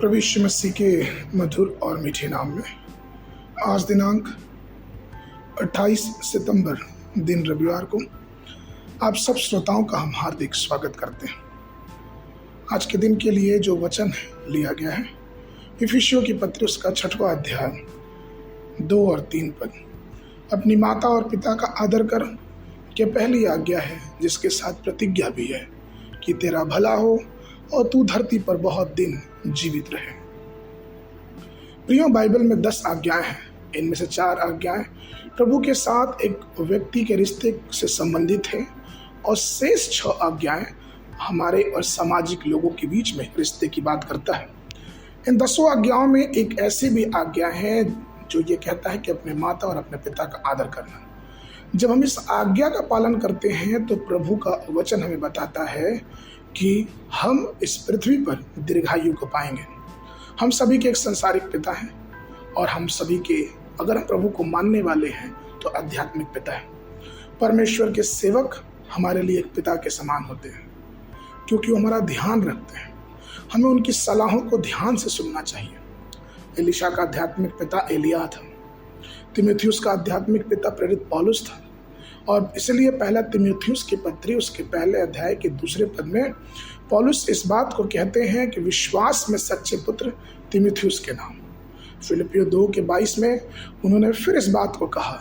प्रभु यीशु मसीह के मधुर और मीठे नाम में आज दिनांक 28 सितंबर दिन रविवार को आप सब श्रोताओं का हम हार्दिक स्वागत करते हैं। आज के दिन के लिए जो वचन लिया गया है इफिसियों की पत्री उसका 6वां अध्याय 2 और 3 पद। अपनी माता और पिता का आदर कर के पहली आज्ञा है, जिसके साथ प्रतिज्ञा भी है कि तेरा भला हो और तू धरती पर बहुत दिन जीवित रहे। प्रियो, बाइबल में 10 आज्ञाएं हैं। इनमें से 4 आज्ञाएं प्रभु के साथ एक व्यक्ति के रिश्ते से संबंधित है और शेष 6 आज्ञाएं हमारे और सामाजिक लोगों के बीच में रिश्ते की बात करता है। इन 10 आज्ञाओं में एक ऐसी भी आज्ञा है जो ये कहता है कि अपने माता और अपने पिता का आदर करना। जब हम इस आज्ञा का पालन करते हैं तो प्रभु का वचन हमें बताता है कि हम इस पृथ्वी पर दीर्घायु को पाएंगे। हम सभी के एक संसारिक पिता हैं और हम सभी के, अगर हम प्रभु को मानने वाले हैं, तो आध्यात्मिक पिता है। परमेश्वर के सेवक हमारे लिए एक पिता के समान होते हैं क्योंकि वो हमारा ध्यान रखते हैं। हमें उनकी सलाहों को ध्यान से सुनना चाहिए। एलीशा का आध्यात्मिक पिता एलिया था। तीमुथियुस का आध्यात्मिक पिता प्रेरित पौलुस था। और इसलिए पहला तीमुथियुस की पत्री उसके पहले अध्याय के 2 पद में पौलुस इस बात को कहते हैं कि विश्वास में सच्चे पुत्र तीमुथियुस के नाम। फिलिपियों 2 के 22 में उन्होंने फिर इस बात को कहा,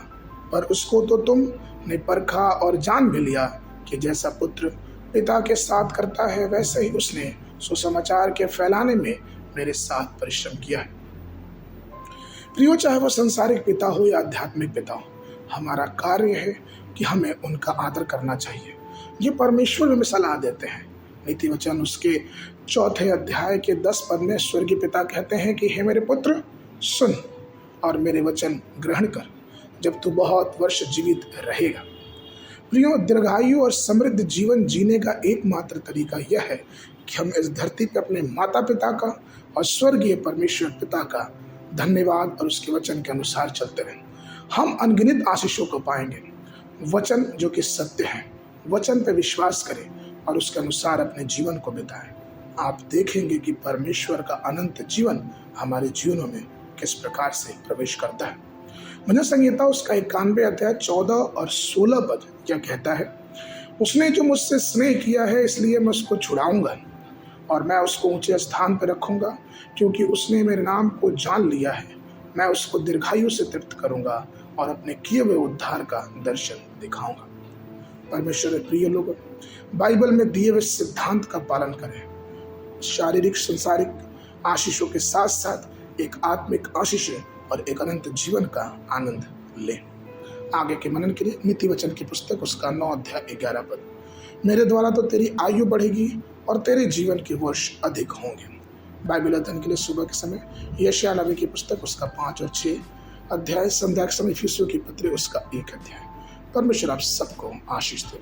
पर उसको तो तुमने परखा और जान भी लिया कि जैसा पुत्र पिता के साथ करता है वैसे ही उसने सुसमाचार के फैलाने में मेरे साथ परिश्रम किया है। प्रियो, चाहे वो संसारिक पिता हो या आध्यात्मिक पिता हो, हमारा कार्य है कि हमें उनका आदर करना चाहिए। ये परमेश्वर हमें सलाह देते हैं। नीति वचन उसके 4 अध्याय के 10 पद में स्वर्गीय पिता कहते हैं कि हे मेरे पुत्र, सुन और मेरे वचन ग्रहण कर, जब तू बहुत वर्ष जीवित रहेगा। प्रियो, दीर्घायु और समृद्ध जीवन जीने का एकमात्र तरीका यह है कि हम इस धरती पर अपने माता पिता का और स्वर्गीय परमेश्वर पिता का धन्यवाद और उसके वचन के अनुसार चलते रहें। हम अनगिनत आशीषों को पाएंगे। वचन जो कि सत्य है, वचन पे विश्वास करें और उसके अनुसार अपने जीवन को बिताएं। आप देखेंगे कि परमेश्वर का अनंत जीवन हमारे जीवनों में किस प्रकार से प्रवेश करता है। भजन संहिता उसका 91 अध्याय 14 और 16 पद क्या कहता है, उसने जो मुझसे स्नेह किया है इसलिए मैं उसको छुड़ाऊंगा और मैं उसको ऊंचे स्थान पर रखूंगा, क्योंकि उसने मेरे नाम को जान लिया है। मैं उसको दीर्घायु से तृप्त करूंगा और अपने किए हुए उद्धार का दर्शन दिखाऊंगा। परमेश्वर प्रिय लोगों, बाइबल में दिए हुए सिद्धांत का पालन करें। शारीरिक संसारिक आशीषों के साथ साथ एक आत्मिक आशीष और एक अनंत जीवन का आनंद लें। आगे के मनन के लिए नीति वचन की पुस्तक उसका 9 अध्याय 11 पद। मेरे द्वारा तो तेरी आयु बढ़ेगी और तेरे जीवन के वर्ष अधिक होंगे। बाइबल अध्ययन के लिए सुबह के समय यशायाह नबी की पुस्तक उसका 5 और 6 अध्याय, संध्या के समय इफिसियों की पत्री उसका 1 अध्याय। परमेश्वर आप सबको आशीष दे।